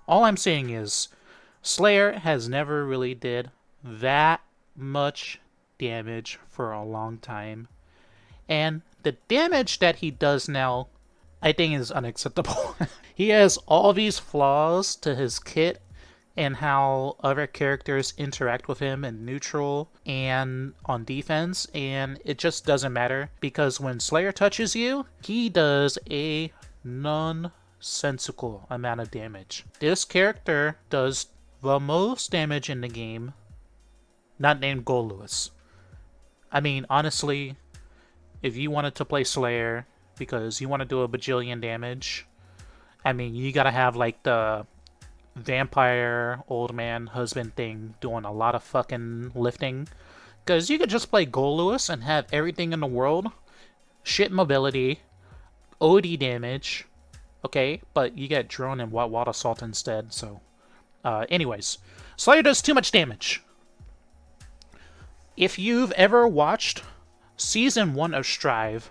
All I'm saying is, Slayer has never really did that much damage for a long time. And the damage that he does now, I think is unacceptable. He has all these flaws to his kit and how other characters interact with him in neutral and on defense, and it just doesn't matter because when Slayer touches you, he does a nonsensical amount of damage. This character does the most damage in the game, not named Gold Lewis. I mean, honestly, if you wanted to play Slayer because you want to do a bajillion damage, I mean, you gotta have like the vampire old man husband thing doing a lot of fucking lifting. Because you could just play Gold Lewis and have everything in the world, shit mobility, OD damage, okay? But you get drone and water assault instead, so. Anyways, Slayer does too much damage. If you've ever watched Season 1 of Strive,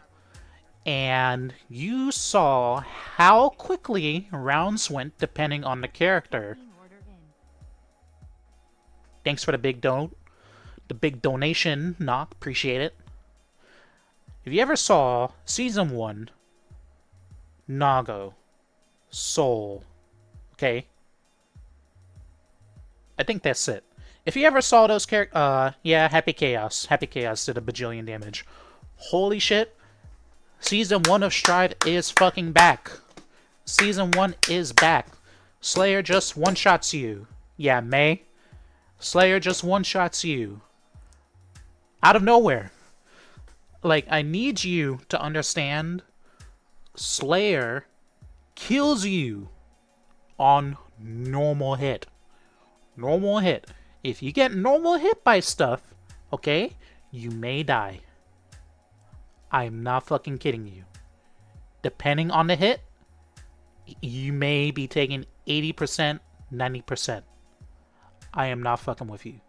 and you saw how quickly rounds went depending on the character. Thanks for the big donation, Knock, appreciate it. If you ever saw Season 1, Nago, Soul, okay? I think that's it. If you ever saw those characters, yeah, Happy Chaos. Happy Chaos did a bajillion damage. Holy shit. Season 1 of Strive is fucking back. Season 1 is back. Slayer just one-shots you. Yeah, May. Slayer just one-shots you. Out of nowhere. Like, I need you to understand Slayer kills you on normal hit. Normal hit. If you get normal hit by stuff, okay, you may die. I'm not fucking kidding you. Depending on the hit, you may be taking 80%, 90%. I am not fucking with you.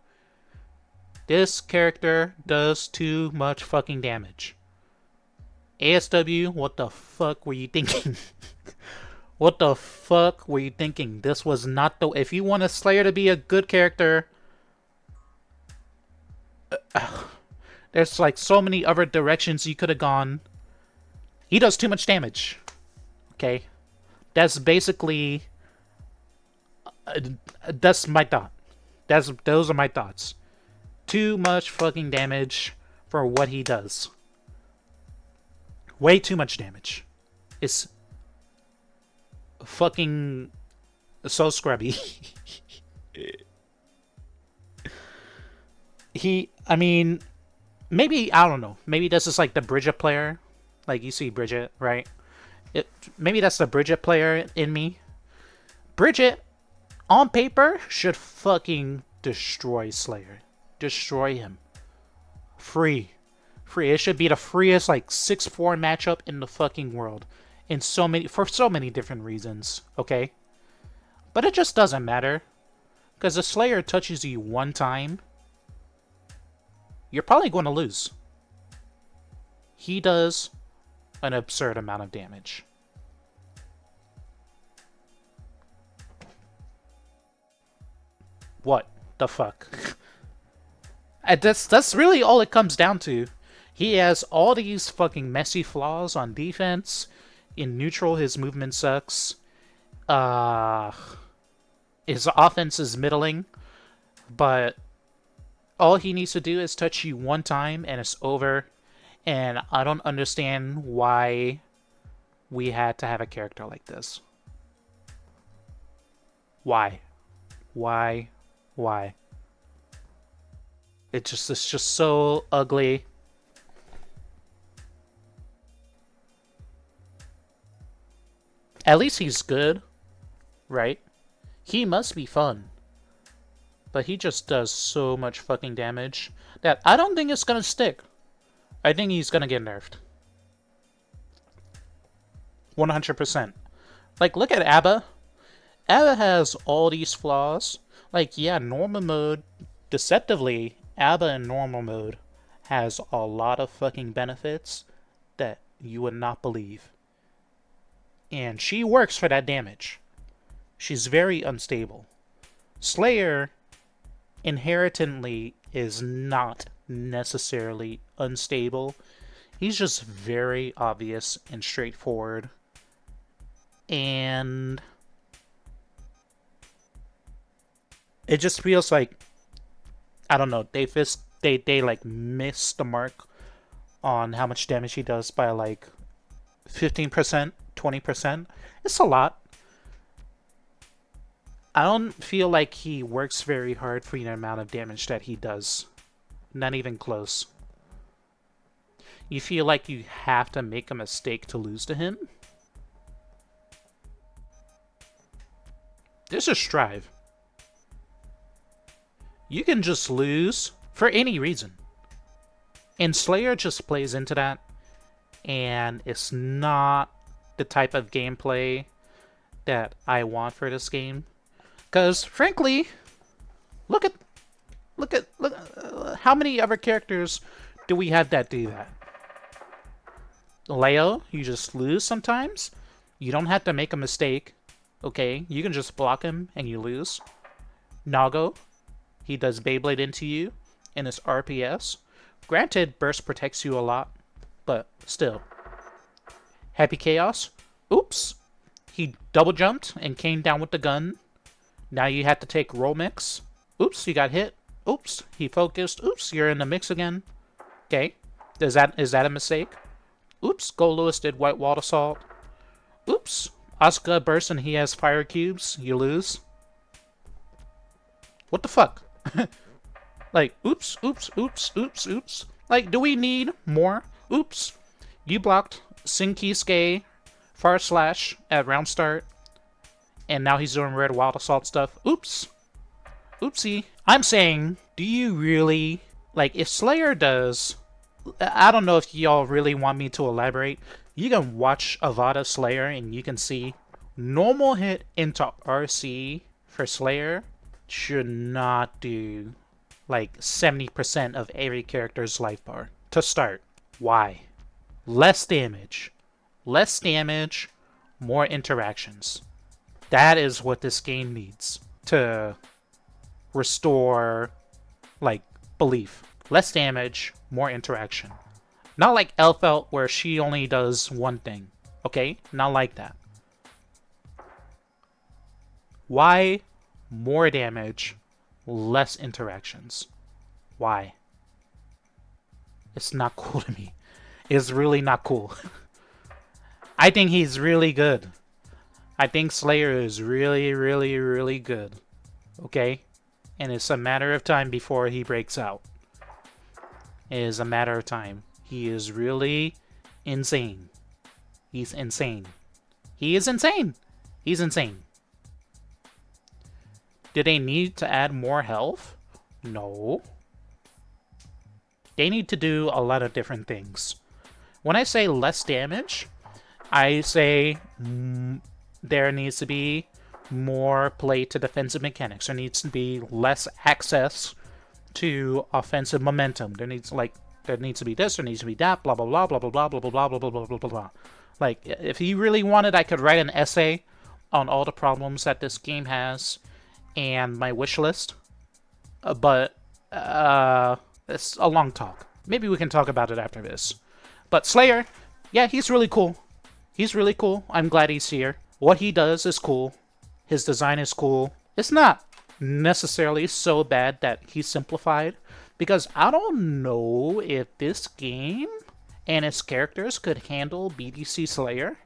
This character does too much fucking damage. ASW, what the fuck were you thinking? What the fuck were you thinking? This was not the... If you want a Slayer to be a good character... there's like so many other directions you could have gone. He does too much damage. Okay? That's basically... that's my thought. Those are my thoughts. Too much fucking damage for what he does. Way too much damage. It's fucking so scrubby. I mean, maybe, I don't know. Maybe this is like the Bridget player. Like, you see Bridget, right? Maybe that's the Bridget player in me. Bridget, on paper, should fucking destroy Slayer. Destroy him. Free. It should be the freest, like, 6-4 matchup in the fucking world. For so many different reasons, okay? But it just doesn't matter. Because the Slayer touches you one time, you're probably going to lose. He does an absurd amount of damage. What the fuck? That's really all it comes down to. He has all these fucking messy flaws on defense. In neutral, his movement sucks. His offense is middling. But all he needs to do is touch you one time and it's over. And I don't understand why we had to have a character like this. Why? Why? It's just so ugly. At least he's good, right? He must be fun. But he just does so much fucking damage that I don't think it's gonna stick. I think he's gonna get nerfed. 100%. Like, look at Abba. Abba has all these flaws. Like, yeah, normal mode, deceptively, Abba in normal mode has a lot of fucking benefits that you would not believe. And she works for that damage. She's very unstable. Slayer inherently is not necessarily unstable. He's just very obvious and straightforward. And it just feels like, I don't know, they like missed the mark on how much damage he does by like 15%, 20%. It's a lot. I don't feel like he works very hard for the amount of damage that he does. Not even close. You feel like you have to make a mistake to lose to him? This is Strive. You can just lose for any reason. And Slayer just plays into that. And it's not the type of gameplay that I want for this game. Because, frankly, look at how many other characters do we have that do that? Leo, you just lose sometimes. You don't have to make a mistake. Okay, you can just block him and you lose. Nago, he does Beyblade into you in his RPS. Granted, Burst protects you a lot, but still. Happy Chaos, oops. He double jumped and came down with the gun. Now you have to take roll mix. Oops, you got hit. Oops, he focused. Oops, you're in the mix again. Okay, is that a mistake? Oops, Gold Lewis did White Wall Assault. Oops, Asuka bursts and he has fire cubes. You lose. What the fuck? Like, oops, oops, oops, oops, oops. Like, do we need more? Oops. You blocked Sinkisuke Far Slash at round start. And now he's doing Red Wild Assault stuff. Oops. Oopsie. I'm saying, do you really... Like, if Slayer does... I don't know if y'all really want me to elaborate. You can watch Avada Slayer and you can see normal hit into RC for Slayer should not do like 70% of every character's life bar. To start. Why? Less damage. Less damage, more interactions. That is what this game needs to restore, like, belief. Less damage, more interaction. Not like Elfelt where she only does one thing. Okay? Not like that. Why more damage, less interactions? Why? It's not cool to me. It's really not cool. I think he's really good. I think Slayer is really, really, really good. Okay? And it's a matter of time before he breaks out. It is a matter of time. He is really insane. He's insane. He is insane. He's insane. Did they need to add more health? No. They need to do a lot of different things. When I say less damage, I say there needs to be more play to defensive mechanics. There needs to be less access to offensive momentum. There needs to be this, there needs to be that, blah blah blah blah blah blah blah blah blah blah blah blah blah blah. Like, if you really wanted, I could write an essay on all the problems that this game has and my wish list. But it's a long talk. Maybe we can talk about it after this. But Slayer, yeah, he's really cool. He's really cool. I'm glad he's here. What he does is cool. His design is cool. It's not necessarily so bad that he's simplified, because I don't know if this game and its characters could handle BDC Slayer.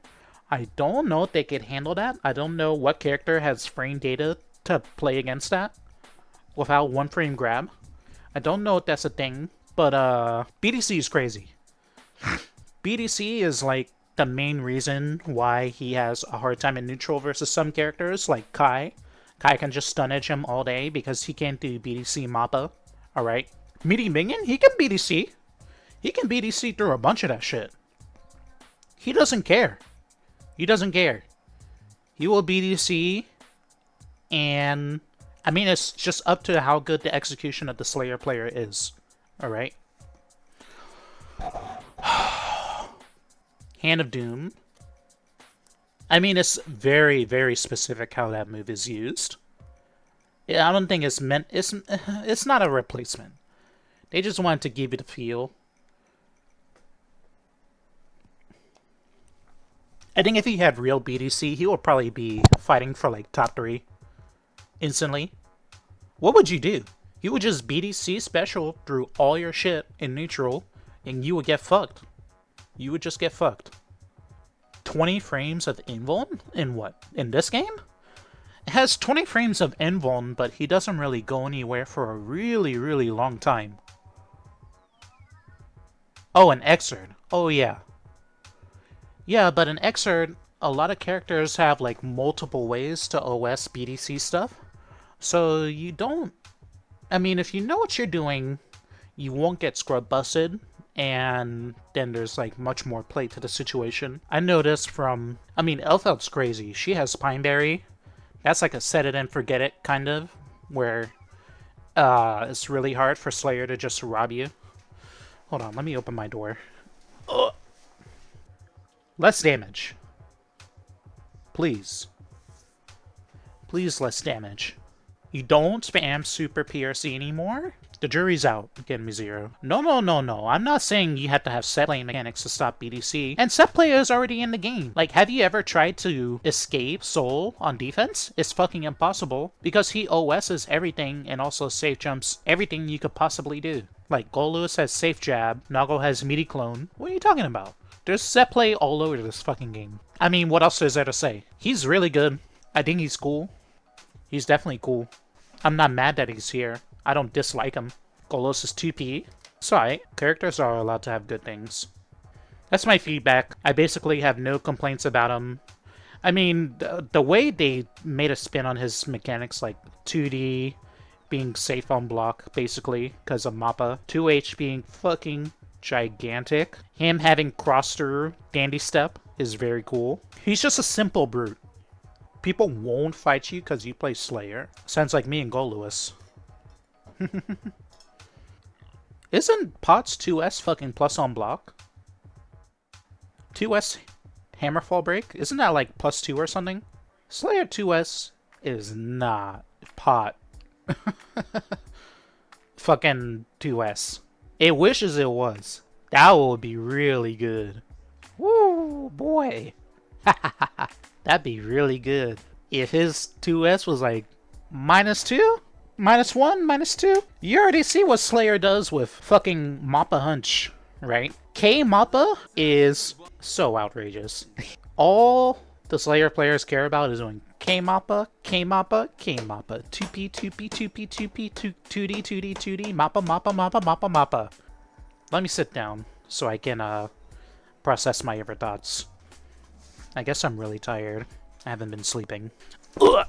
I don't know if they could handle that. I don't know what character has frame data to play against that without one frame grab. I don't know if that's a thing, but BDC is crazy. BDC is like the main reason why he has a hard time in neutral versus some characters like Kai. Kai can just stun edge him all day because he can't do BDC Mappa. Alright. Meaty Minion, he can BDC. He can BDC through a bunch of that shit. He doesn't care. He doesn't care. He will BDC, and I mean, it's just up to how good the execution of the Slayer player is. Alright. Hand of Doom. I mean, it's very, very specific how that move is used. Yeah, I don't think it's meant. It's not a replacement. They just wanted to give you the feel. I think if he had real BDC, he would probably be fighting for like top 3 instantly. What would you do? You would just BDC special through all your shit in neutral, and you would get fucked. You would just get fucked. 20 frames of invuln? In what? In this game? It has 20 frames of invuln, but he doesn't really go anywhere for a really, really long time. Oh, an Exerd. Oh, yeah. Yeah, but in Exerd, a lot of characters have like multiple ways to OS BDC stuff. So you don't... I mean, if you know what you're doing, you won't get scrub busted, and then there's like much more play to the situation. I noticed from... I mean, Elfeld's crazy. She has Pineberry. That's like a set it and forget it, kind of, where it's really hard for Slayer to just rob you. Hold on, let me open my door. Ugh. Less damage. Please. Please, less damage. You don't spam Super PRC anymore? The jury's out. Getting me 0. No. I'm not saying you have to have set play mechanics to stop BDC. And set play is already in the game. Like, have you ever tried to escape Soul on defense? It's fucking impossible. Because he OSs everything and also safe jumps everything you could possibly do. Like, Golus has safe jab, Nago has meaty clone. What are you talking about? There's set play all over this fucking game. I mean, what else is there to say? He's really good. I think he's cool. He's definitely cool. I'm not mad that he's here. I don't dislike him. Golos is 2P. It's alright. Characters are allowed to have good things. That's my feedback. I basically have no complaints about him. I mean, the way they made a spin on his mechanics, like 2D being safe on block, basically, because of Mappa. 2H being fucking gigantic. Him having cross-through dandy step is very cool. He's just a simple brute. People won't fight you because you play Slayer. Sounds like me and Golus. Isn't Potts 2S fucking plus on block? 2S Hammerfall break? Isn't that like +2 or something? Slayer 2S is not Pot. Fucking 2S. It wishes it was. That would be really good. Woo, boy. That'd be really good. If his 2S was like -2? -1? -2? You already see what Slayer does with fucking Mappa Hunch, right? K Mappa is so outrageous. All the Slayer players care about is doing K Mappa, K Mappa, K Mappa. 2P, 2P, 2P, 2P, 2D, 2D, 2D, Mappa, Mappa, Mappa, Mappa, Mappa. Let me sit down so I can process my ever thoughts. I guess I'm really tired. I haven't been sleeping. Ugh.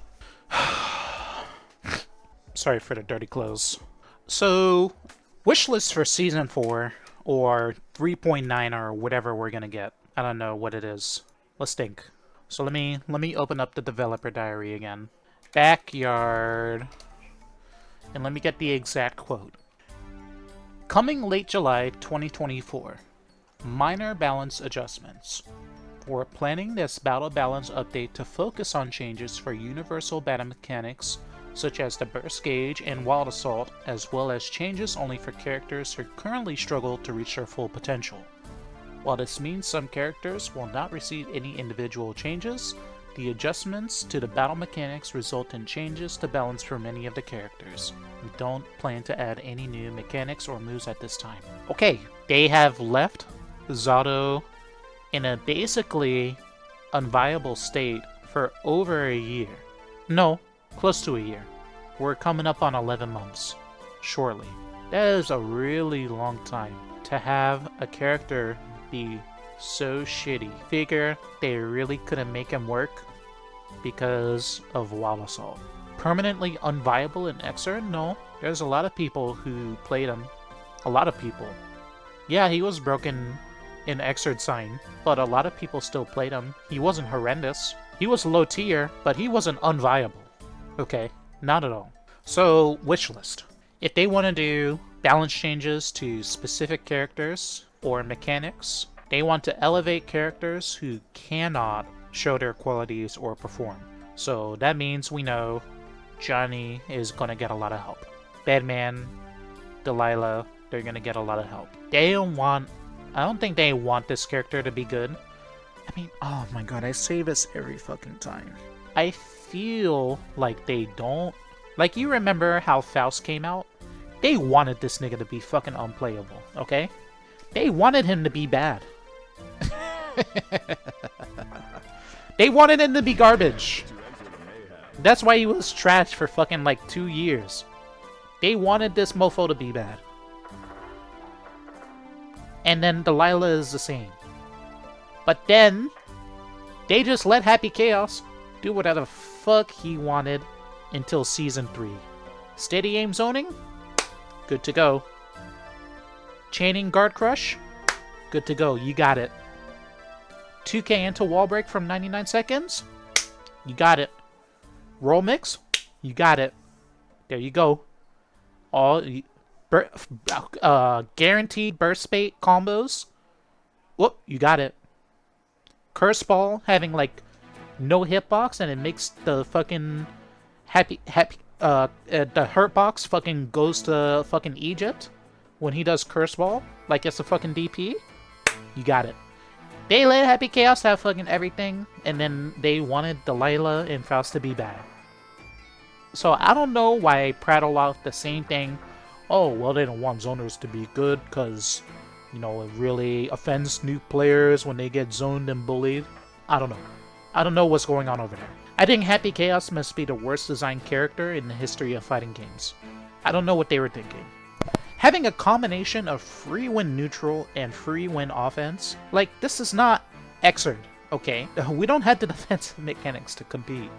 Sorry for the dirty clothes. So, wishlist for Season 4, or 3.9, or whatever we're gonna get. I don't know what it is. Let's think. So let me open up the developer diary again. Backyard. And let me get the exact quote. Coming late July 2024. Minor balance adjustments. We're planning this battle balance update to focus on changes for universal battle mechanics such as the burst gauge and wild assault, as well as changes only for characters who currently struggle to reach their full potential. While this means some characters will not receive any individual changes, the adjustments to the battle mechanics result in changes to balance for many of the characters. We don't plan to add any new mechanics or moves at this time. Okay, they have left Zato in a basically unviable state for over a year. No, close to a year. We're coming up on 11 months, shortly. That is a really long time to have a character be so shitty. Figure they really couldn't make him work because of Wild Assault. Permanently unviable in Exer? No. There's a lot of people who played him. A lot of people. Yeah, he was broken in Exerd Sign, but a lot of people still played him. He wasn't horrendous. He was low tier, but he wasn't unviable. Okay, not at all. So, wishlist. If they want to do balance changes to specific characters or mechanics, they want to elevate characters who cannot show their qualities or perform. So that means we know Johnny is gonna get a lot of help. Batman, Delilah, they're gonna get a lot of help. I don't think they want this character to be good. I mean, oh my god, I say this every fucking time. I feel like they don't... Like, you remember how Faust came out? They wanted this nigga to be fucking unplayable, okay? They wanted him to be bad. They wanted him to be garbage. That's why he was trashed for fucking like 2 years. They wanted this mofo to be bad. And then Delilah is the same. But then, they just let Happy Chaos do whatever the fuck he wanted until Season 3. Steady aim zoning? Good to go. Chaining guard crush? Good to go, you got it. 2K into wall break from 99 seconds? You got it. Roll mix? You got it. There you go. Guaranteed burst bait combos? Whoop, you got it. Curse ball having like no hitbox and it makes the fucking the hurt box fucking goes to fucking Egypt when he does curse ball like it's a fucking DP. You got it. They let Happy Chaos have fucking everything, and then they wanted Delilah and Faust to be bad. So I don't know why I prattle out the same thing. Oh, well, they don't want zoners to be good because, you know, it really offends new players when they get zoned and bullied. I don't know. I don't know what's going on over there. I think Happy Chaos must be the worst designed character in the history of fighting games. I don't know what they were thinking. Having a combination of free win neutral and free win offense, like, this is not Xrd, okay? We don't have the defensive mechanics to compete.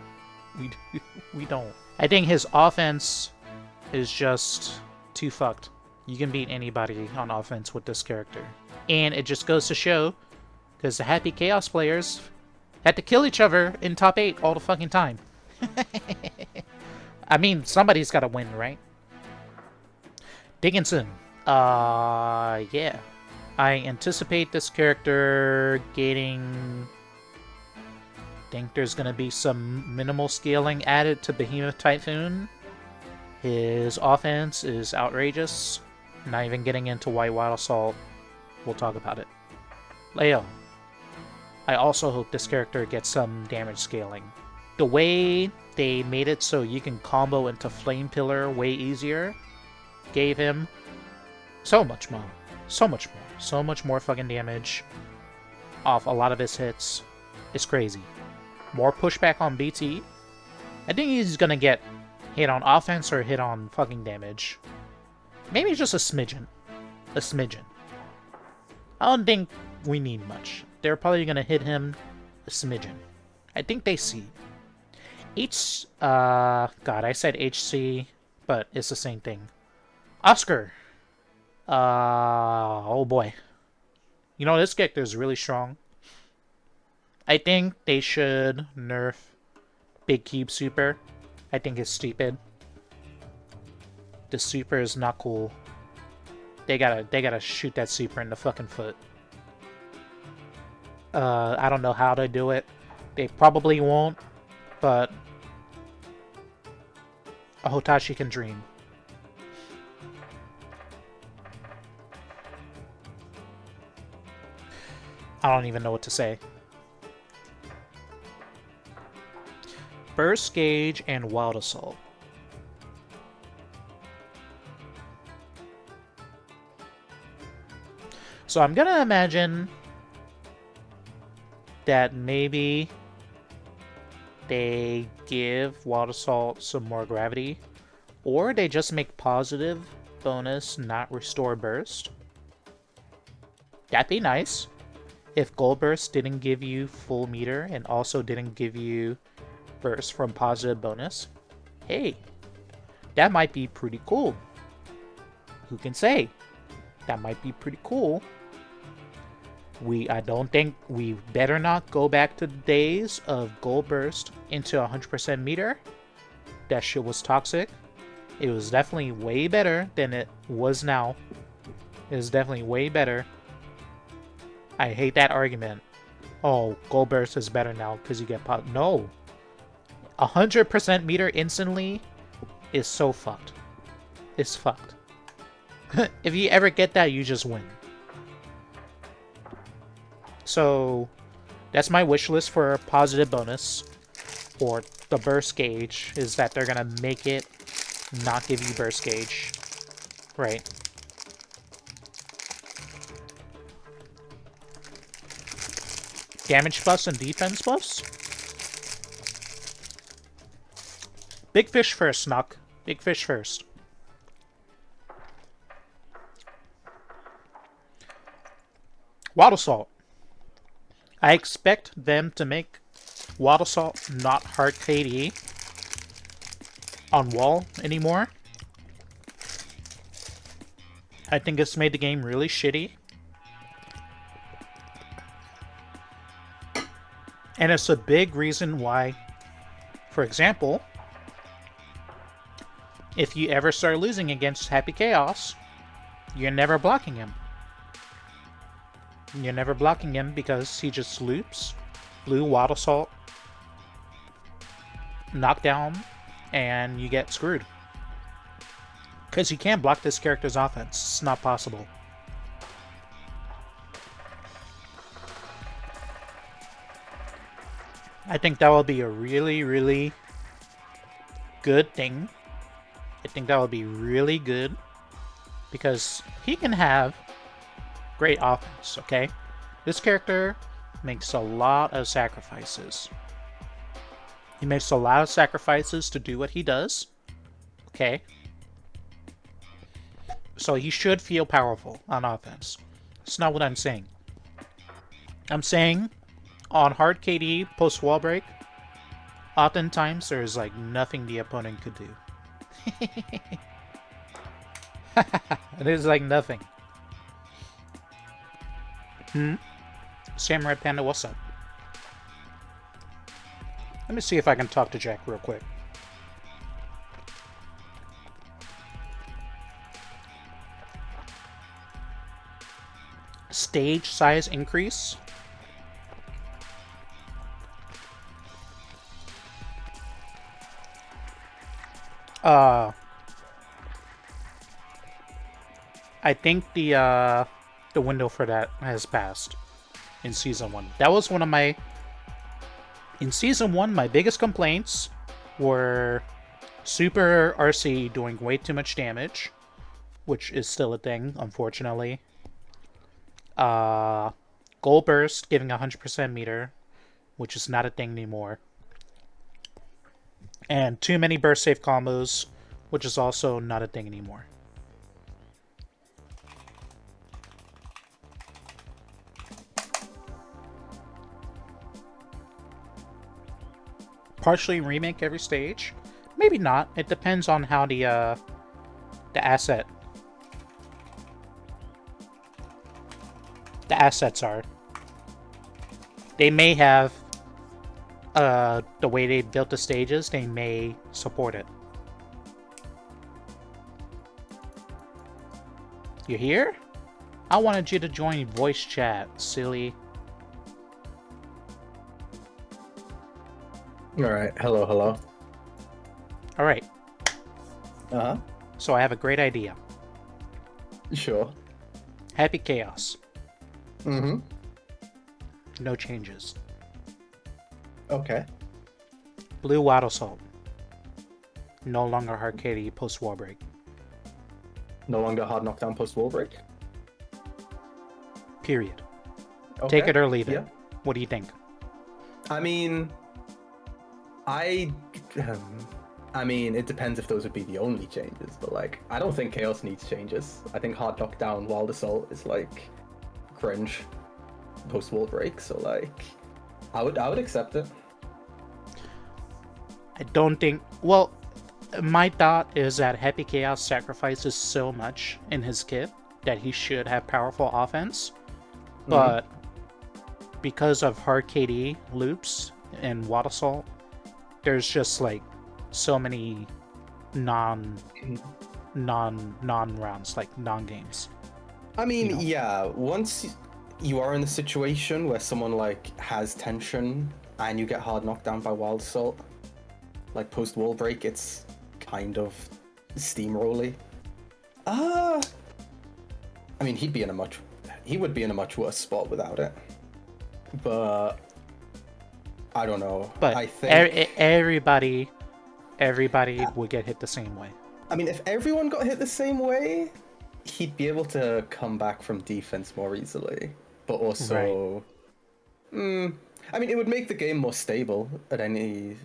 We don't. I think his offense is just too fucked. You can beat anybody on offense with this character. And it just goes to show, because the Happy Chaos players had to kill each other in top 8 all the fucking time. I mean, somebody's gotta win, right? Dickinson. Yeah. I anticipate this character getting... think there's gonna be some minimal scaling added to Behemoth Typhoon. His offense is outrageous. Not even getting into White Wild Assault. We'll talk about it. Leo. I also hope this character gets some damage scaling. The way they made it so you can combo into Flame Pillar way easier gave him so much more. So much more. So much more fucking damage off a lot of his hits. It's crazy. More pushback on BT. I think he's gonna get hit on offense or hit on fucking damage. Maybe just a smidgen. A smidgen. I don't think we need much. They're probably gonna hit him a smidgen. I think they see. God, I said HC, but it's the same thing. Oscar. Oh boy. You know, this character is really strong. I think they should nerf Big Cube Super. I think it's stupid. The super is not cool. They gotta shoot that super in the fucking foot. I don't know how to do it. They probably won't, but a Hotashi can dream. I don't even know what to say. Burst Gauge and Wild Assault. So I'm gonna imagine that maybe they give Wild Assault some more gravity, or they just make positive bonus, not restore burst. That'd be nice. If Gold Burst didn't give you full meter and also didn't give you burst from positive bonus, hey, that might be pretty cool. Who can say? That might be pretty cool. I don't think we better not go back to the days of Gold Burst into 100% meter. That shit was toxic. It was definitely way better than it was now. It is definitely way better. I hate that argument. Oh, Gold Burst is better now because you get pot. No. 100% meter instantly is so fucked. It's fucked. If you ever get that, you just win. So, that's my wish list for a positive bonus. Or the burst gauge is that they're gonna make it not give you burst gauge. Right. Damage buffs and defense buffs? Big fish first, Knock. Big fish first. Water Salt. I expect them to make Water Salt not hard KD on wall anymore. I think it's made the game really shitty. And it's a big reason why, for example, if you ever start losing against Happy Chaos, you're never blocking him. You're never blocking him because he just loops, blue Water Salt, knockdown, and you get screwed. Because you can't block this character's offense. It's not possible. I think that will be a really, really good thing. I think that will be really good. Because he can have great offense, okay? This character makes a lot of sacrifices. He makes a lot of sacrifices to do what he does. Okay? So he should feel powerful on offense. That's not what I'm saying. I'm saying on hard KD post wall break, oftentimes there's like nothing the opponent could do. There's like nothing. Samurai Panda, what's up? Let me see if I can talk to Jack real quick. Stage size increase. I think the window for that has passed in Season 1. That was one of my... In Season 1, my biggest complaints were Super RC doing way too much damage, which is still a thing, unfortunately. Gold Burst giving 100% meter, which is not a thing anymore. And too many burst safe combos, which is also not a thing anymore. Partially remake every stage? Maybe not. It depends on how the asset. The assets are. They may have the way they built the stages, they may support it. You here? I wanted you to join voice chat, silly. Alright, hello. Alright. Uh-huh. So I have a great idea. Sure. Happy Chaos. Mm-hmm. No changes. Okay. Blue Water Salt. No longer hard KD post wall break. No longer hard knockdown post wall break? Period. Okay. Take it or leave it. Yeah. What do you think? I mean, it depends if those would be the only changes, but like, I don't think Chaos needs changes. I think hard knockdown Wild Assault is like cringe post wall break, so like, I would accept it. I don't think... Well, my thought is that Happy Chaos sacrifices so much in his kit that he should have powerful offense. But because of hard KD loops and Water Salt, there's just like so many non rounds, like non games. I mean, You know. yeah, once you are in a situation where someone like has tension and you get hard knocked down by Wild Assault, like post wall break, it's kind of steamrolly. I mean, he would be in a much worse spot without it. But I don't know. But I think everybody would get hit the same way. I mean, if everyone got hit the same way, he'd be able to come back from defense more easily. But also, I mean, it would make the game more stable at any,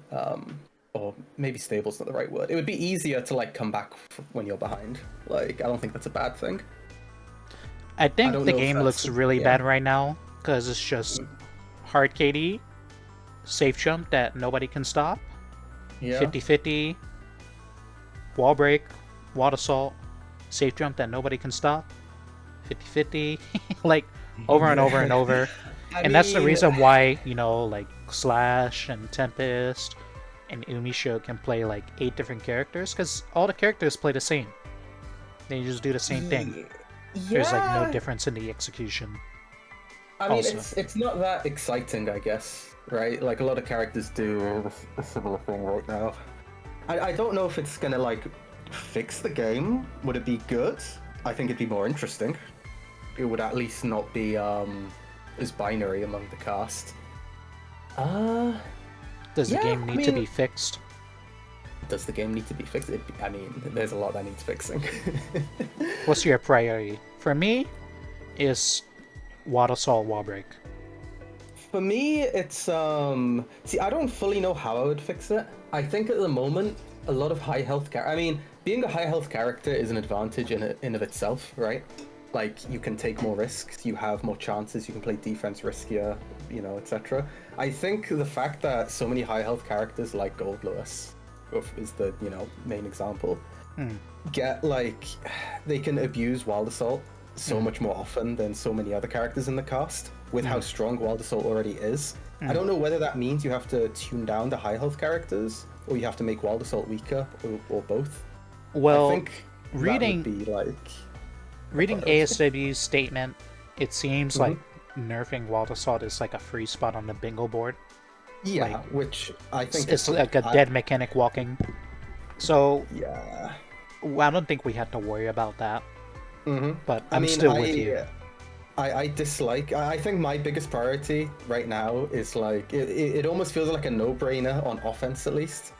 or maybe stable's not the right word. It would be easier to like come back when you're behind. Like, I don't think that's a bad thing. I think the game looks really bad right now because it's just hard KD, safe jump that nobody can stop, 50-50, wall break, wall assault, safe jump that nobody can stop, 50-50, like over and over and over. And that's the reason why, you know, like Slash and Tempest and Umisho can play like 8 different characters because all the characters play the same. They just do the same thing. There's like no difference in the execution. I mean, it's not that exciting, I guess, right? Like a lot of characters do a similar thing right now. I don't know if it's gonna like fix the game. Would it be good? I think it'd be more interesting. It would at least not be as binary among the cast. Does the game need to be fixed? Does the game need to be fixed? I mean, there's a lot that needs fixing. What's your priority? For me, is wall assault, wall break. For me, it's see, I don't fully know how I would fix it. I think at the moment, a lot of high health I mean, being a high health character is an advantage in of itself, right? Like, you can take more risks, you have more chances, you can play defense riskier, you know, etc. I think the fact that so many high health characters like Gold Lewis is the, you know, main example, get like, they can abuse Wild Assault so much more often than so many other characters in the cast, with how strong Wild Assault already is. I don't know whether that means you have to tune down the high health characters, or you have to make Wild Assault weaker, or both. Well, I think reading that would be like... Reading ASW's statement, it seems like nerfing Wild Assault is like a free spot on the bingo board. Yeah, like, which I think it's like a dead mechanic walking. So yeah, I don't think we have to worry about that. But I mean, still with you. I dislike. I think my biggest priority right now is like it almost feels like a no-brainer on offense at least.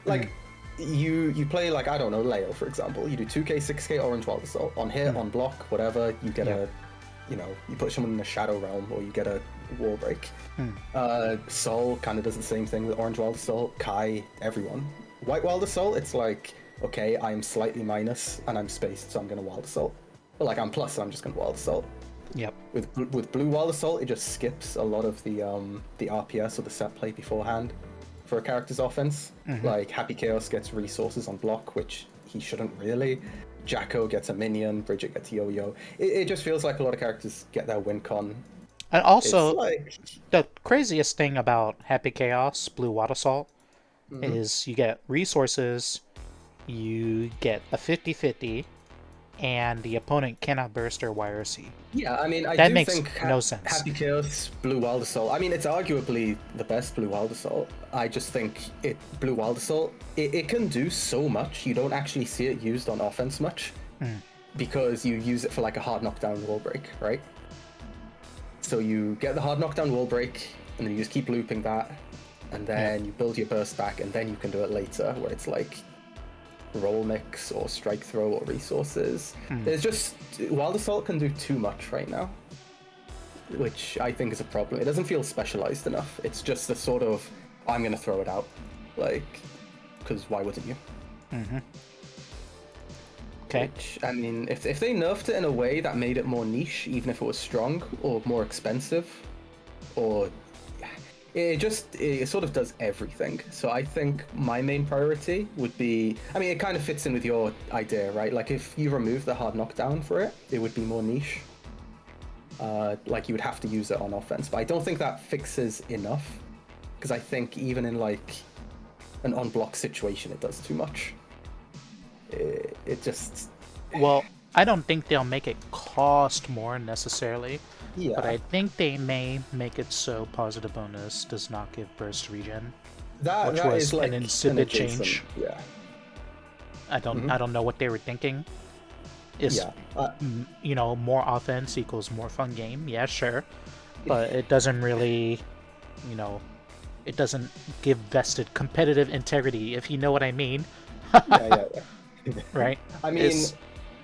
Like you play like, I don't know, Leo for example. You do 2k, 6k Orange Wild Assault on hit, on block, whatever. You get a, you know, you put someone in a Shadow Realm or you get a wall break. Sol kind of does the same thing with Orange Wild Assault. Kai, everyone. White Wild Assault, it's like, okay, I'm slightly minus and I'm spaced, so I'm gonna Wild Assault. But like I'm plus, so I'm just gonna Wild Assault. Yep. With Blue Wild Assault, it just skips a lot of the RPS or the set play beforehand for a character's offense. Like Happy Chaos gets resources on block, which he shouldn't really. Jacko gets a minion, Bridget gets Yo-Yo. It just feels like a lot of characters get their win con. And also, the craziest thing about Happy Chaos, Blue Wild Assault, is you get resources, you get a 50-50, and the opponent cannot burst their YRC. Yeah, I mean, that do makes think no sense. Happy Chaos, Blue Wild Assault. I mean, it's arguably the best Blue Wild Assault. I just think Blue Wild Assault, it can do so much. You don't actually see it used on offense much because you use it for like a hard knockdown wall break, right? So you get the hard knockdown wall break, and then you just keep looping that, and then you build your burst back, and then you can do it later, where it's like roll mix or strike throw or resources. There's just Wild Assault can do too much right now, which I think is a problem. It doesn't feel specialized enough. It's just a sort of, I'm gonna throw it out, like, because why wouldn't you? Okay. Which, I mean, if they nerfed it in a way that made it more niche, even if it was strong or more expensive, or it sort of does everything. So I think my main priority would be, I mean, it kind of fits in with your idea, right? Like if you remove the hard knockdown for it, it would be more niche. Like you would have to use it on offense, but I don't think that fixes enough, because I think even in like an on-block situation, it does too much. It just... Well, I don't think they'll make it cost more necessarily, but Yeah, I think they may make it so positive bonus does not give burst regen, which that is was an like an insipid adjacent. change. Yeah. I don't know what they were thinking. Is Yeah. you know, more offense equals more fun game? Yeah, sure, but it doesn't really, you know, it doesn't give vested competitive integrity, if you know what I mean. Yeah. Right? I mean, It's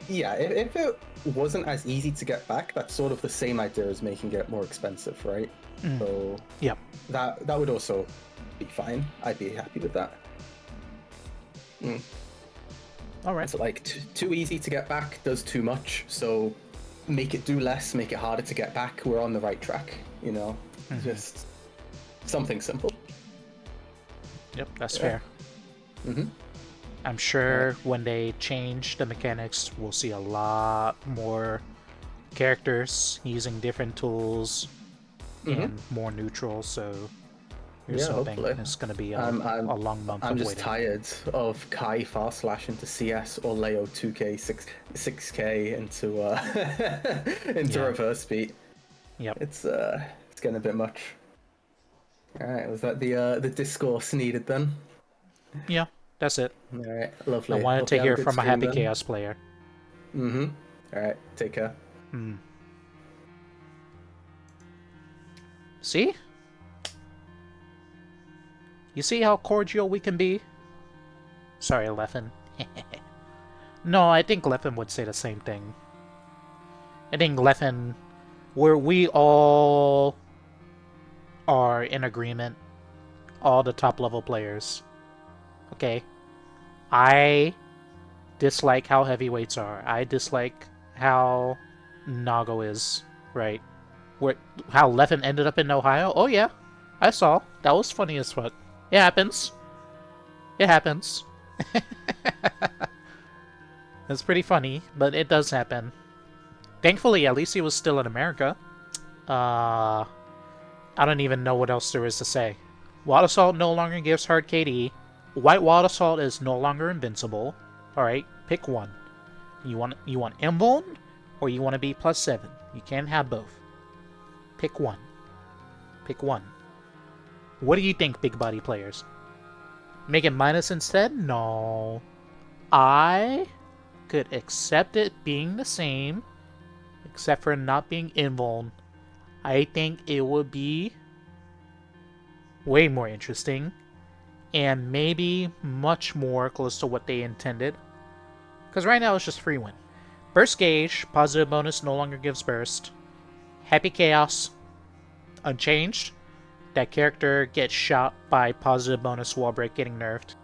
yeah, if it wasn't as easy to get back, that's sort of the same idea as making it more expensive, right? So yep. that would also be fine. I'd be happy with that. All right. It's like too easy to get back does too much, so make it do less, make it harder to get back. We're on the right track, you know? Just something simple. Yep, that's fair. Mm-hmm. I'm sure when they change the mechanics, we'll see a lot more characters using different tools and more neutral. So here's Yeah, hoping hopefully. it's going to be a long month I'm of just waiting. tired of Kai fast slash into CS or Leo 2K 6K into into Yeah. reverse speed. Yep. It's getting a bit much. All right, was that the discourse needed then? Yeah, that's it. All right, I lovely. wanted Hope you to have a hear good from a stream happy then. chaos player. Mm-hmm. All right, take care. See? You see how cordial we can be? Sorry, Leffen. No, I think Leffen would say the same thing. I think Leffen, where we all are in agreement, all the top level players. Okay. I dislike how heavyweights are. I dislike how Nago is, right? How Leffen ended up in Ohio? Oh yeah, I saw. That was funny as fuck. It happens. It happens. It's pretty funny, but it does happen. Thankfully, at least he was still in America. I don't even know what else there is to say. Water Salt no longer gives hard KD. White Water Salt is no longer invincible. Alright, pick one. You want Invuln, or you want to be +7. You can't have both. Pick one. Pick one. What do you think, big body players? Make it minus instead? No. I could accept it being the same, except for not being Invuln. I think it would be way more interesting, and maybe much more close to what they intended. Because right now it's just free win. Burst Gauge, positive bonus no longer gives burst. Happy Chaos, unchanged. That character gets shot by positive bonus wall break getting nerfed.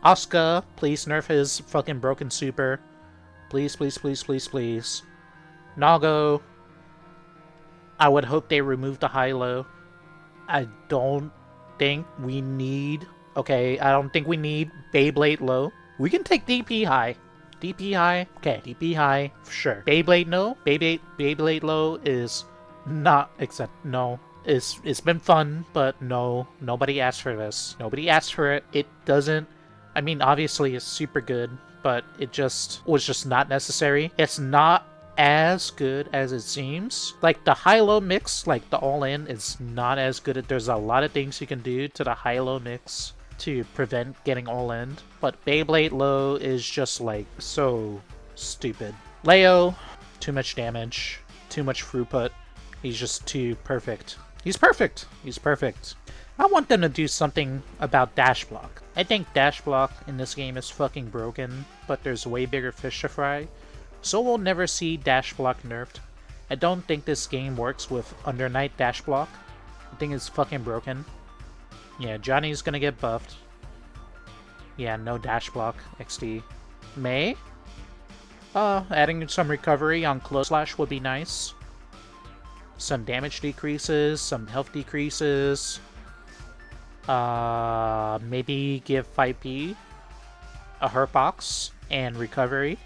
Asuka, please nerf his fucking broken super. Please, please, please, please, please. Nago, I would hope they remove the high-low. I don't think we need... Okay, I don't think we need Beyblade low. We can take DP high. DP high? Okay, DP high, for sure. Beyblade no? Beyblade low is not... Except, no. It's been fun, but no. Nobody asked for this. Nobody asked for it. It doesn't... I mean, obviously it's super good, but it just was just not necessary. It's not as good as it seems. Like the high-low mix, like the all-in, is not as good. There's a lot of things you can do to the high-low mix to prevent getting all-in, but Beyblade low is just like so stupid. Leo, too much damage, too much throughput. He's just too perfect. He's perfect. He's perfect. I want them to do something about dash block. I think dash block in this game is fucking broken, but there's way bigger fish to fry. So we'll never see dash block nerfed. I don't think this game works with Undernight dash block. I think it's fucking broken. Yeah, Johnny's gonna get buffed. Yeah, no dash block, XD. May? Adding some recovery on close slash would be nice. Some damage decreases, some health decreases. Maybe give 5p a hurt box and recovery.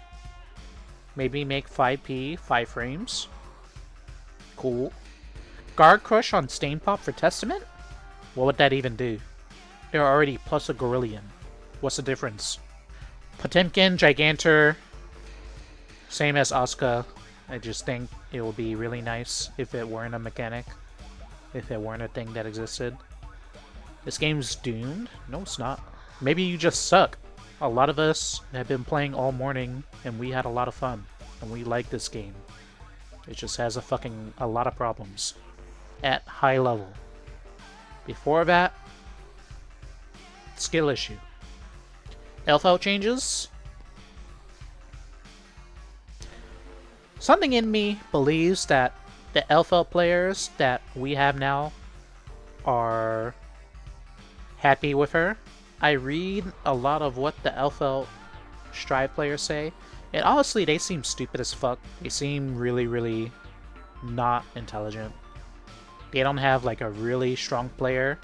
Maybe make 5p 5 frames. Cool. Guard Crush on Stain Pop for Testament? What would that even do? They're already plus a Gorillion. What's the difference? Potemkin, Gigantor, Same as Asuka. I just think it would be really nice if it weren't a mechanic. If it weren't a thing that existed. This game's doomed? No, it's not. Maybe you just suck. A lot of us have been playing all morning, and we had a lot of fun. And we like this game. It just has a lot of problems. At high level. Before that, skill issue. Elf out changes. Something in me believes that the elf out players that we have now are happy with her. I read a lot of what the elf out Strive players say, and honestly, they seem stupid as fuck. They seem really, really not intelligent. They don't have like a really strong player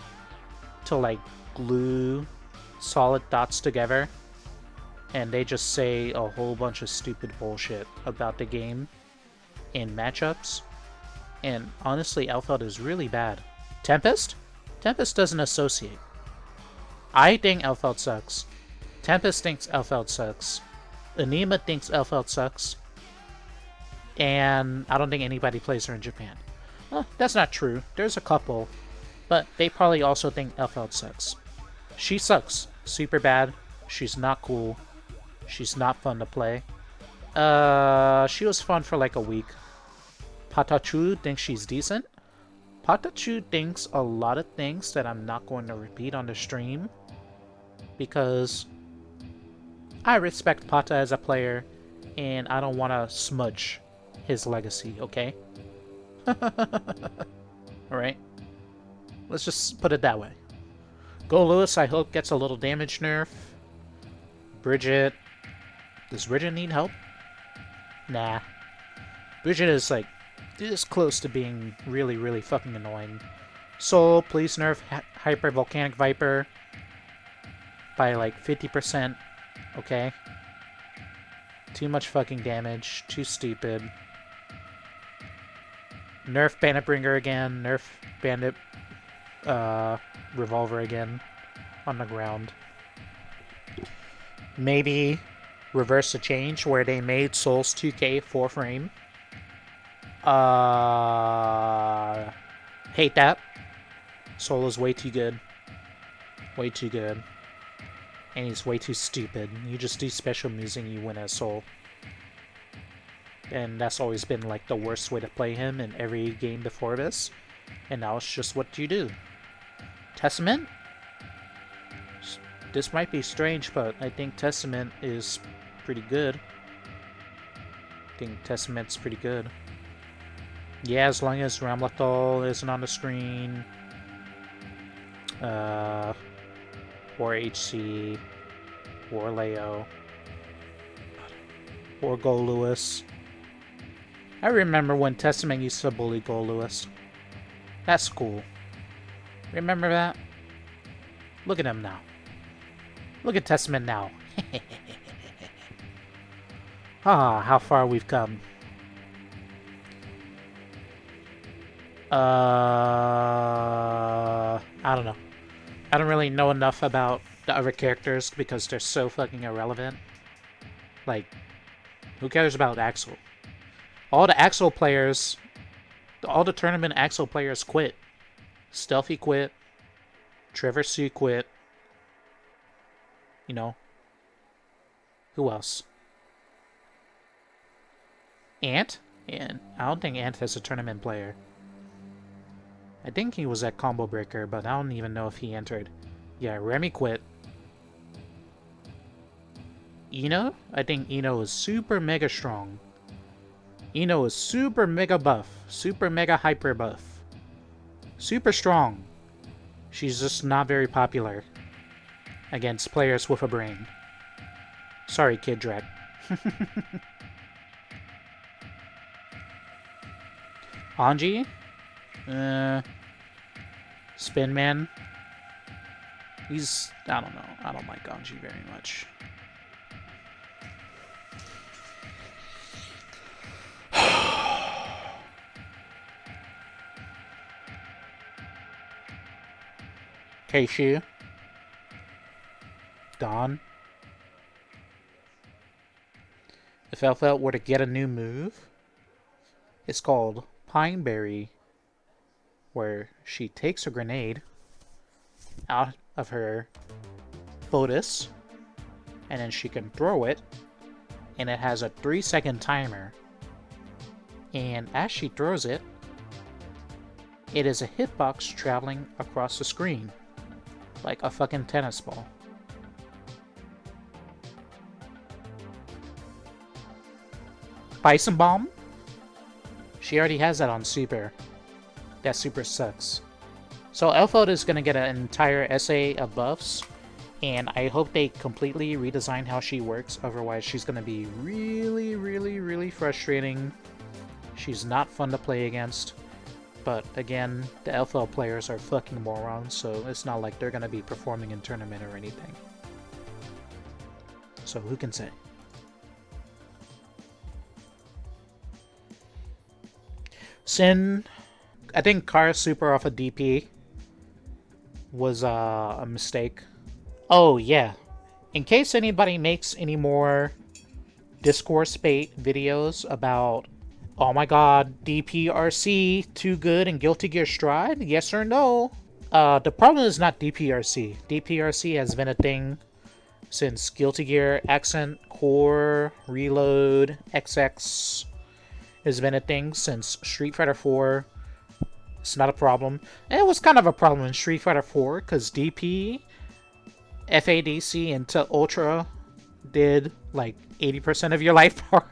to like glue solid thoughts together, and they just say a whole bunch of stupid bullshit about the game in matchups. And honestly, Elfeld is really bad. Tempest? Tempest doesn't associate. I think Elfeld sucks. Tempest thinks Elfeld sucks. Anima thinks Elfeld sucks. And I don't think anybody plays her in Japan. Well, that's not true. There's a couple. But they probably also think Elfeld sucks. She sucks. Super bad. She's not cool. She's not fun to play. She was fun for like a week. Patachu thinks she's decent. Patachu thinks a lot of things that I'm not going to repeat on the stream. Because I respect Pata as a player, and I don't want to smudge his legacy, okay? Alright. Let's just put it that way. Go Lewis, I hope, gets a little damage nerf. Bridget. Does Bridget need help? Nah. Bridget is like this close to being really, really fucking annoying. Soul, please nerf Hyper Volcanic Viper by like 50%. Okay? Too much fucking damage. Too stupid. Nerf Bandit Bringer again. Nerf Bandit Revolver again. On the ground. Maybe reverse the change where they made Souls 2K 4 frame. Hate that. Soul is way too good. Way too good. And he's way too stupid. You just do special moves and you win as Soul. And that's always been like the worst way to play him in every game before this. And now it's just what you do. Testament? This might be strange, but I think Testament is pretty good. I think Testament's pretty good. Yeah, as long as Ramlathal isn't on the screen. Or HC. Or Leo. Or Go Lewis. I remember when Testament used to bully Go Lewis. That's cool. Remember that? Look at him now. Look at Testament now. Ah, how far we've come. I don't know. I don't really know enough about the other characters because they're so fucking irrelevant. Like, who cares about Axel? All the Axel players, all the tournament Axel players quit. Stealthy quit. Trevor Sue quit. You know. Who else? Ant? And I don't think Ant is a tournament player. I think he was at Combo Breaker, but I don't even know if he entered. Yeah, Remy quit. Ino? I think Ino is super mega strong. Ino is super mega buff. Super mega hyper buff. Super strong. She's just not very popular against players with a brain. Sorry, Kid Drek. Anji? Spin Man. He's... I don't know. I don't like Anji very much. Keishu. Dawn. If Elfelt were to get a new move, it's called Pineberry, where she takes a grenade out of her Fotis, and then she can throw it, and it has a 3-second timer. And as she throws it, it is a hitbox traveling across the screen, like a fucking tennis ball. Bison Bomb? She already has that on Super. That Super sucks. So Elfeld is gonna get an entire essay of buffs, and I hope they completely redesign how she works, otherwise she's gonna be really, really, really frustrating. She's not fun to play against, but again, the Elfeld players are fucking morons, so it's not like they're gonna be performing in tournament or anything. So who can say? Sin, I think Kara Super off of DP was a mistake. Oh yeah, in case anybody makes any more discourse bait videos about, oh my god, DPRC too good in Guilty Gear Stride, yes or no? The problem is not DPRC. DPRC has been a thing since Guilty Gear Accent, Core, Reload, XX has been a thing since Street Fighter 4. It's not a problem. And it was kind of a problem in Street Fighter 4 because DP, FADC, and Ultra did like 80% of your life power.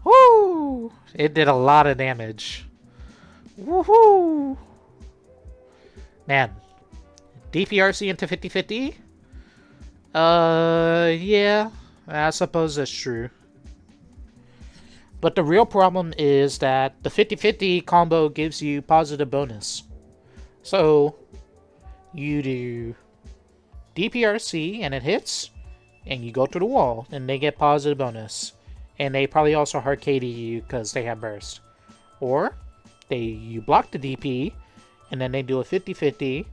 Woo! It did a lot of damage. Woohoo! Man, DPRC into 50-50? Yeah, I suppose that's true. But the real problem is that the 50-50 combo gives you positive bonus. So, you do DPRC and it hits, and you go through the wall, and they get positive bonus. And they probably also hard KD you because they have burst. Or, you block the DP, and then they do a 50-50,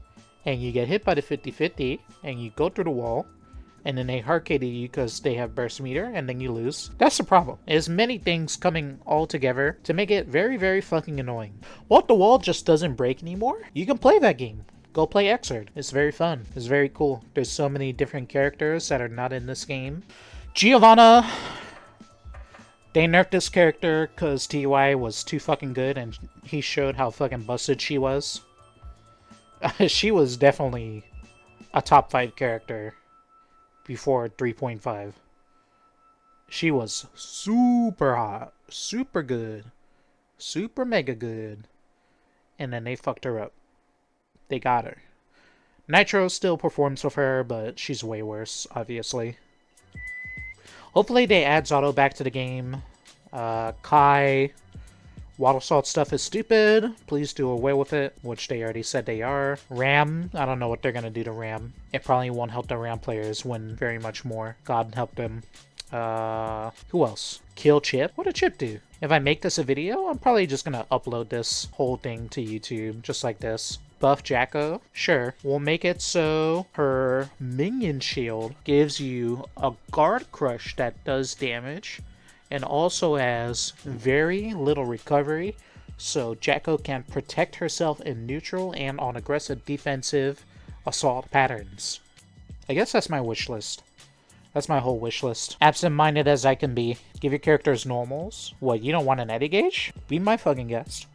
and you get hit by the 50-50, and you go through the wall, and then they hard KD you because they have burst meter, and then you lose. That's the problem. There's many things coming all together to make it very, very fucking annoying. What, the wall just doesn't break anymore? You can play that game. Go play Xrd. It's very fun. It's very cool. There's so many different characters that are not in this game. Giovanna, they nerfed this character because TY was too fucking good and he showed how fucking busted she was. She was definitely a top 5 character before 3.5. She was super hot, super good, super mega good, and then they fucked her up. They got her. Nitro still performs with her, but she's way worse, obviously. Hopefully they add Zato back to the game. Kai, Water Salt stuff is stupid. Please do away with it, which they already said they are. Ram, I don't know what they're gonna do to Ram. It probably won't help the Ram players win very much more. God help them. Who else? Kill Chip. What did Chip do? If I make this a video, I'm probably just gonna upload this whole thing to YouTube, just like this. Buff Jacko? Sure. We'll make it so her minion shield gives you a guard crush that does damage and also has very little recovery, so Jacko can protect herself in neutral and on aggressive defensive assault patterns. I guess that's my wish list. That's my whole wish list. Absent-minded as I can be. Give your characters normals. What, you don't want an Eddie Gauge? Be my fucking guest.